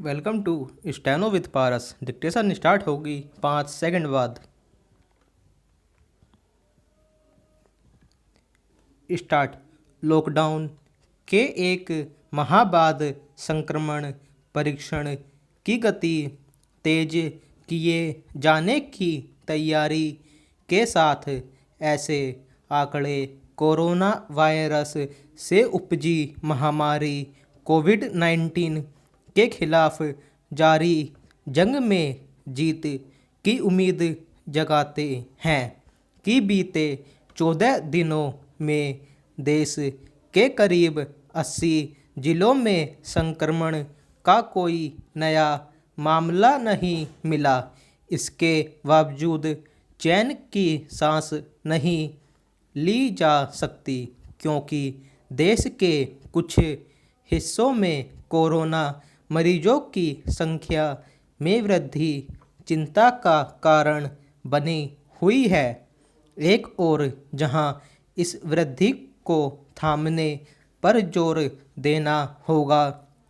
Welcome to steno with Paras. Dictation start होगी 5 second बाद। Start. Lockdown के एक माह बाद संक्रमण परीक्षण की गति तेज किए जाने की तैयारी के साथ ऐसे आंकड़े कोरोना वायरस से उपजी महामारी कोविड-19 के खिलाफ जारी जंग में जीत की उम्मीद जगाते हैं कि बीते 14 दिनों में देश के करीब 80 जिलों में संक्रमण का कोई नया मामला नहीं मिला। इसके बावजूद चैन की सांस नहीं ली जा सकती, क्योंकि देश के कुछ हिस्सों में कोरोना मरीजों की संख्या में वृद्धि चिंता का कारण बनी हुई है। एक ओर जहां इस वृद्धि को थामने पर जोर देना होगा,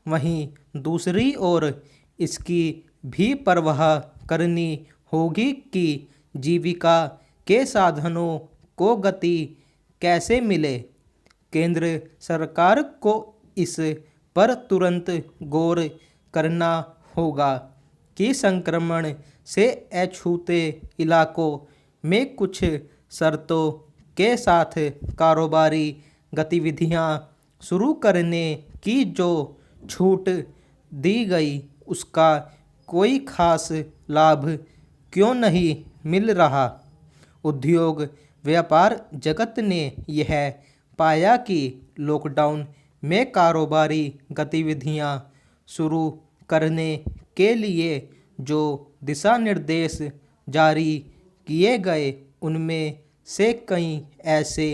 वहीं दूसरी ओर इसकी भी परवाह करनी होगी कि जीविका के साधनों को गति कैसे मिले। केंद्र सरकार को इस पर तुरंत गौर करना होगा कि संक्रमण से अछूते इलाकों में कुछ शर्तों के साथ कारोबारी गतिविधियां शुरू करने की जो छूट दी गई, उसका कोई खास लाभ क्यों नहीं मिल रहा। उद्योग व्यापार जगत ने यह पाया कि लॉकडाउन में कारोबारी गतिविधियां शुरू करने के लिए जो दिशा निर्देश जारी किए गए, उनमें से कई ऐसे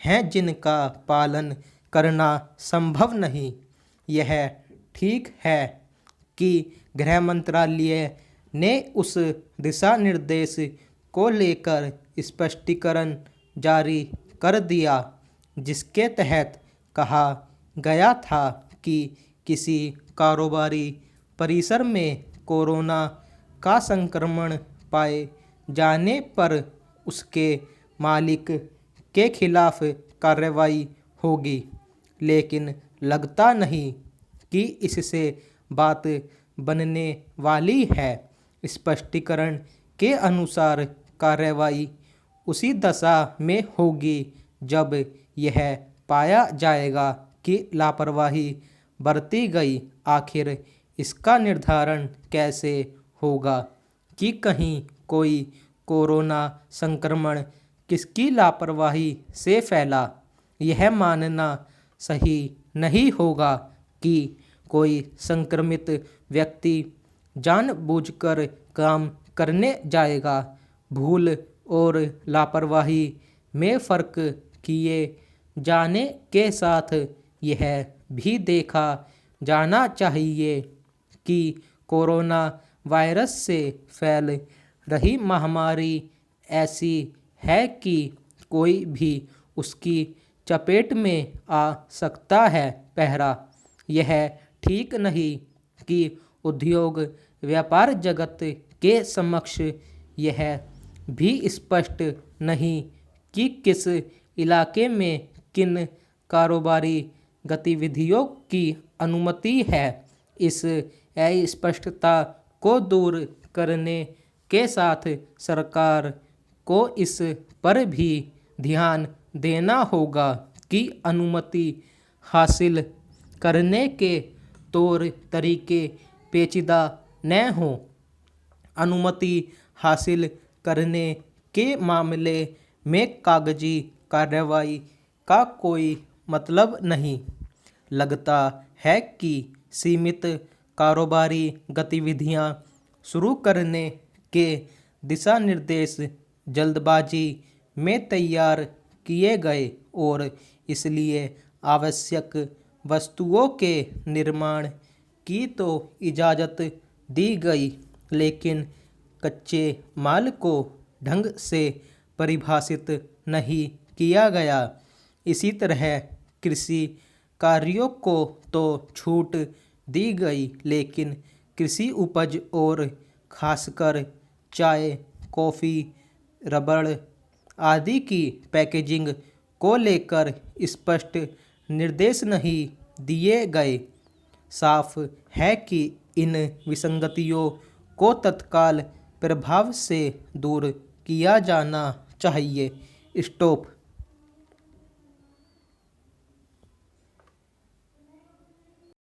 हैं जिनका पालन करना संभव नहीं। यह ठीक है कि गृह मंत्रालय ने उस दिशा निर्देश को लेकर स्पष्टीकरण जारी कर दिया, जिसके तहत कहा गया था कि किसी कारोबारी परिसर में कोरोना का संक्रमण पाए जाने पर उसके मालिक के खिलाफ कार्रवाई होगी। लेकिन लगता नहीं कि इससे बात बनने वाली है। स्पष्टीकरण के अनुसार कार्रवाई उसी दशा में होगी जब यह पाया जाएगा कि लापरवाही बरती गई। आखिर इसका निर्धारण कैसे होगा कि कहीं कोई कोरोना संक्रमण किसकी लापरवाही से फैला? यह मानना सही नहीं होगा कि कोई संक्रमित व्यक्ति जानबूझकर काम करने जाएगा। भूल और लापरवाही में फर्क किए जाने के साथ यह भी देखा जाना चाहिए कि कोरोना वायरस से फैल रही महामारी ऐसी है कि कोई भी उसकी चपेट में आ सकता है। पहरा, यह ठीक नहीं कि उद्योग व्यापार जगत के समक्ष यह भी स्पष्ट नहीं कि किस इलाके में किन कारोबारी गतिविधियों की अनुमति है। इस अस्पष्टता को दूर करने के साथ सरकार को इस पर भी ध्यान देना होगा कि अनुमति हासिल करने के तौर तरीके पेचीदा न हों। अनुमति हासिल करने के मामले में कागजी कार्रवाई का कोई मतलब नहीं। लगता है कि सीमित कारोबारी गतिविधियां शुरू करने के दिशा निर्देश जल्दबाजी में तैयार किए गए और इसलिए आवश्यक वस्तुओं के निर्माण की तो इजाज़त दी गई, लेकिन कच्चे माल को ढंग से परिभाषित नहीं किया गया। इसी तरह कृषि कार्यों को तो छूट दी गई, लेकिन कृषि उपज और खासकर चाय, कॉफ़ी, रबड़ आदि की पैकेजिंग को लेकर स्पष्ट निर्देश नहीं दिए गए। साफ है कि इन विसंगतियों को तत्काल प्रभाव से दूर किया जाना चाहिए। स्टॉप।